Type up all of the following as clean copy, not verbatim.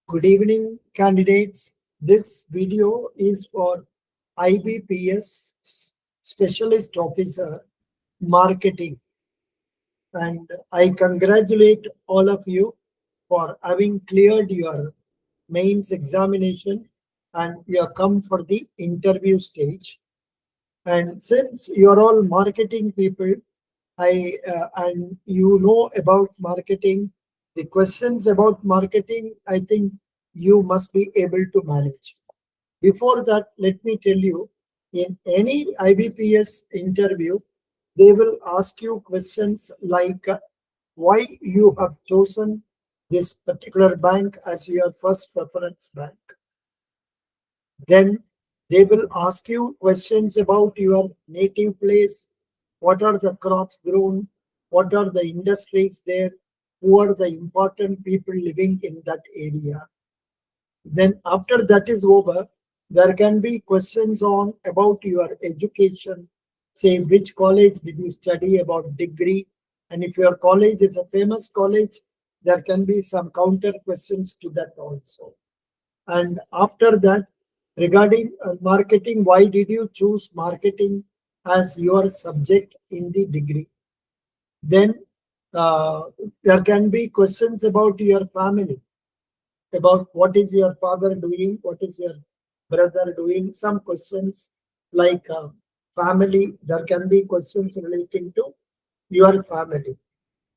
Good evening, candidates. This video is for IBPS Specialist Officer Marketing, and I congratulate all of you for having cleared your mains examination and you have come for the interview stage. And since you're all marketing people, and you know about marketing, the questions about marketing, I think you must be able to manage. Before that, let me tell you, in any IBPS interview, they will ask you questions like why you have chosen this particular bank as your first preference bank. Then they will ask you questions about your native place. What are the crops grown? What are the industries there? Who are the important people living in that area? Then after that is over, there can be questions on about your education. Say which college did you study, about degree, and if your college is a famous college, there can be some counter questions to that also. And after that, regarding marketing, why did you choose marketing as your subject in the degree? Then there can be questions about your family, about what is your father doing, what is your brother doing, some questions like family. There can be questions relating to your family.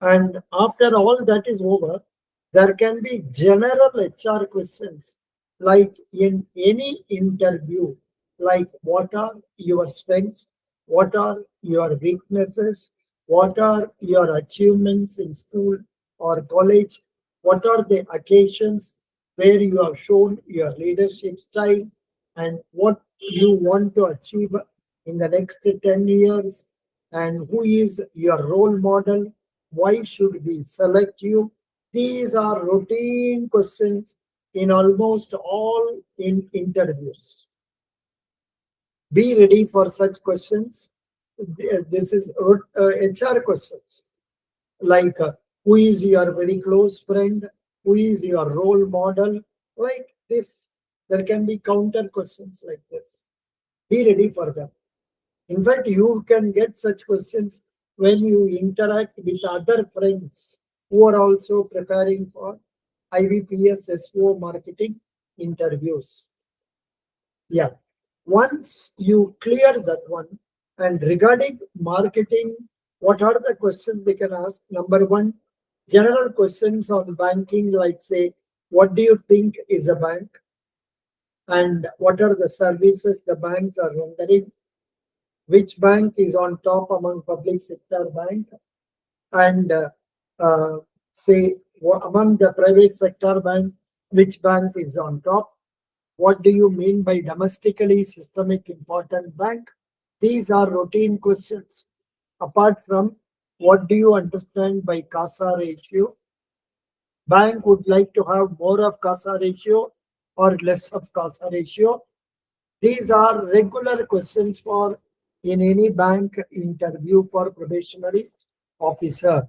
And after all that is over, there can be general HR questions like in any interview, like what are your strengths, what are your weaknesses, what are your achievements in school or college, what are the occasions where you have shown your leadership style, and what you want to achieve in the next 10 years, and who is your role model, why should we select you. These are routine questions in almost all in interviews. Be ready for such questions. This is HR questions like who is your very close friend, who is your role model, like this. There can be counter questions like this. Be ready for them. In fact, you can get such questions when you interact with other friends who are also preparing for IBPS SO marketing interviews. Yeah. Once you clear that one, and regarding marketing, what are the questions they can ask? Number one, general questions on banking, like say, what do you think is a bank? And what are the services the banks are rendering? Which bank is on top among public sector bank? And say, among the private sector bank, which bank is on top? What do you mean by domestically systemic important bank? These are routine questions. Apart from what do you understand by CASA ratio? Bank would like to have more of CASA ratio or less of CASA ratio. These are regular questions for in any bank interview for probationary officer.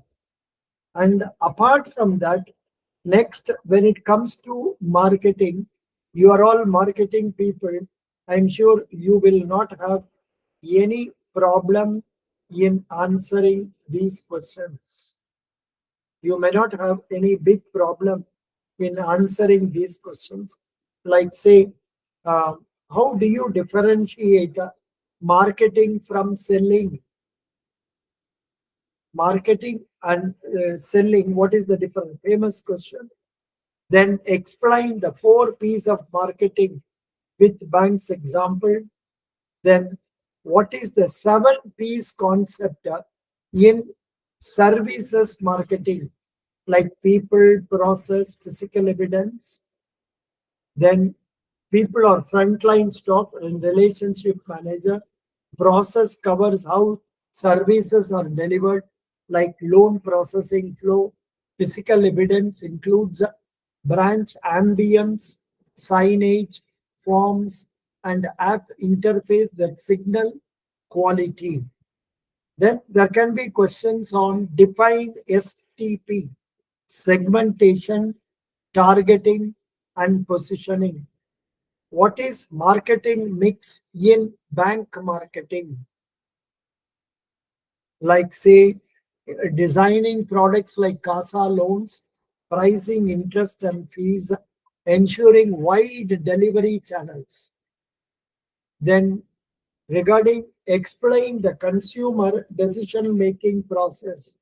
And apart from that, next, when it comes to marketing, you are all marketing people. I'm sure you will not have any problem in answering these questions. You may not have any big problem in answering these questions. Like say, how do you differentiate marketing from selling? Marketing and selling, what is the difference? Famous question. Then explain the 4 P's of marketing with bank's example. Then what is the 7 P's concept in services marketing, like people, process, physical evidence. Then people or frontline staff and relationship manager. Process covers how services are delivered, like loan processing flow. Physical evidence includes branch ambience, signage, forms, and app interface that signal quality. Then there can be questions on define STP, segmentation, targeting, and positioning. What is marketing mix in bank marketing? Like say designing products like CASA loans, pricing interest and fees, ensuring wide delivery channels. Then regarding explain the consumer decision making process.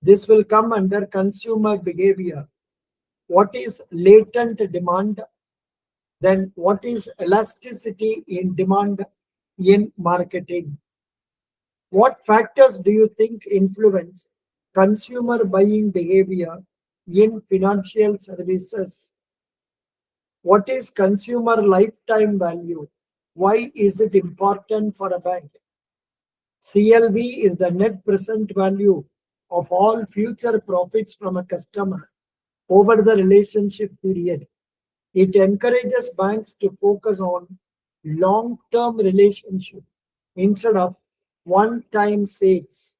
This will come under consumer behavior. What is latent demand? Then what is elasticity in demand in marketing? What factors do you think influence consumer buying behavior in financial services? What is consumer lifetime value? Why is it important for a bank? CLV is the net present value of all future profits from a customer over the relationship period. It encourages banks to focus on long-term relationship instead of one-time sales.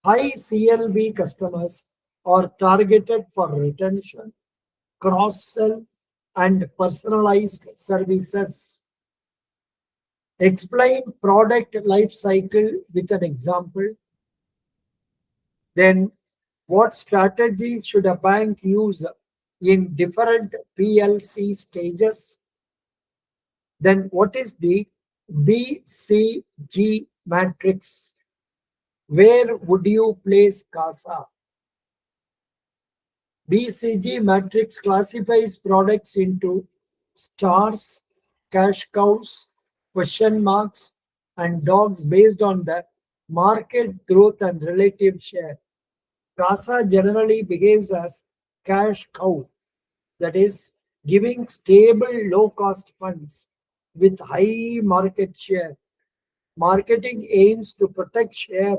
High CLV customers are targeted for retention, cross-sell, and personalized services. Explain product life cycle with an example. Then, what strategy should a bank use in different PLC stages? Then, what is the BCG matrix? Where would you place CASA? BCG matrix classifies products into stars, cash cows, question marks, and dogs based on the market growth and relative share. CASA generally behaves as cash cow, that is, giving stable low cost funds with high market share. Marketing aims to protect share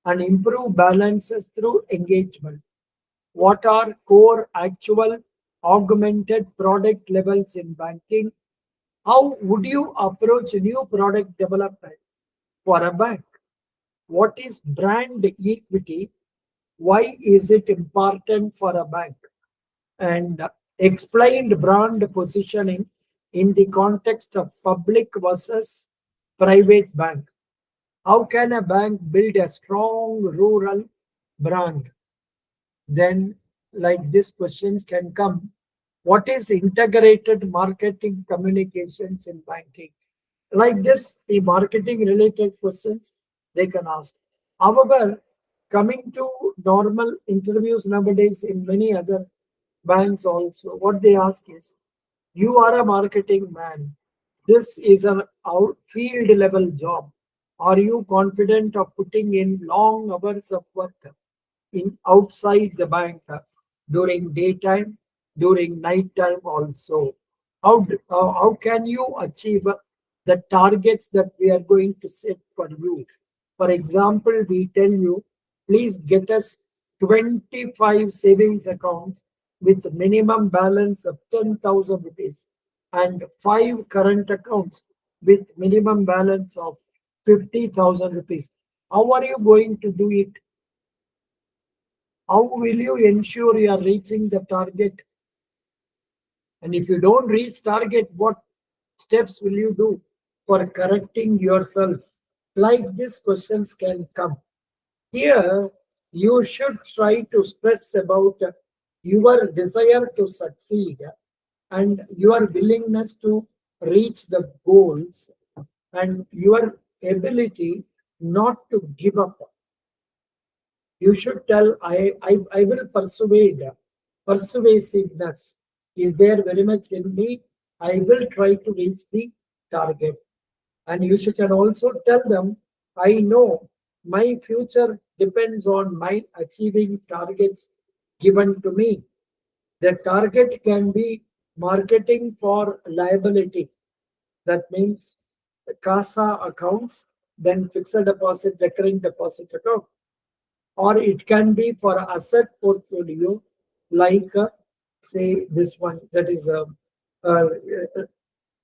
and improve balances through engagement. What are core, actual, augmented product levels in banking? How would you approach new product development for a bank? What is brand equity? Why is it important for a bank? And explained brand positioning in the context of public versus private bank. How can a bank build a strong rural brand? Then, like these questions can come. What is integrated marketing communications in banking? Like this, the marketing related questions they can ask. However, coming to normal interviews nowadays in many other banks also, what they ask is, you are a marketing man. This is an out field level job. Are you confident of putting in long hours of work in outside the bank during daytime, during nighttime also? How can you achieve the targets that we are going to set for you? For example, we tell you, please get us 25 savings accounts with minimum balance of 10,000 rupees and 5 current accounts with minimum balance of 50,000 rupees. How are you going to do it? How will you ensure you are reaching the target? And if you don't reach target, what steps will you do for correcting yourself? Like these questions can come. Here, you should try to stress about your desire to succeed and your willingness to reach the goals and your ability not to give up. You should tell, I will persuade. Persuasiveness is there very much in me. I will try to reach the target. And you should can also tell them, I know my future depends on my achieving targets given to me. The target can be marketing for liability. That means the CASA accounts, then fixed deposit, recurring deposit account. Or it can be for asset portfolio, like say this one, that is a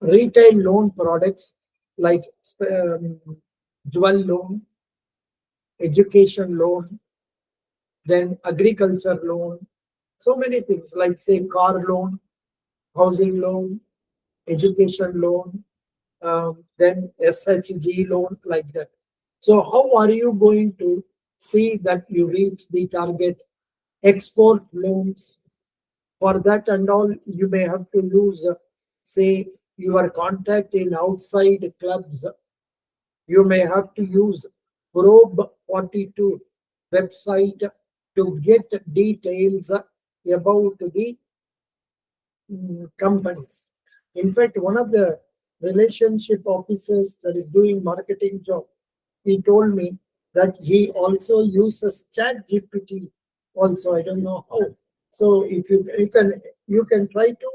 retail loan products like jewel loan, education loan, then agriculture loan, so many things like say car loan, housing loan, education loan, then SHG loan, like that. So how are you going to see that you reach the target? Export loans, for that and all, you may have to use, say, your contact in outside clubs. You may have to use Probe 42 website to get details about the companies. In fact, one of the relationship officers that is doing marketing job, he told me that he also uses chat GPT also. I don't know how. So if you can try to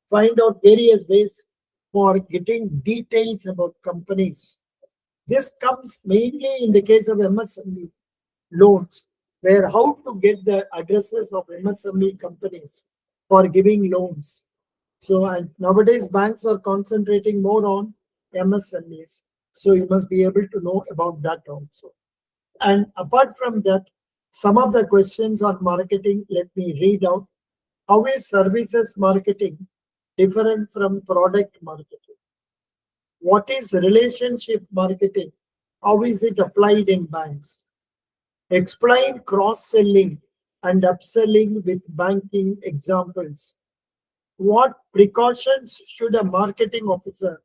find out various ways for getting details about companies. This comes mainly in the case of MSME loans, where how to get the addresses of MSME companies for giving loans. So, and nowadays banks are concentrating more on MSMEs. So you must be able to know about that also. And apart from that, some of the questions on marketing, let me read out. How is services marketing different from product marketing? What is relationship marketing? How is it applied in banks? Explain cross-selling and upselling with banking examples. What precautions should a marketing officer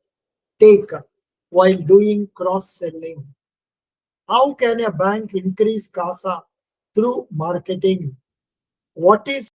take while doing cross-selling? How can a bank increase CASA through marketing? What is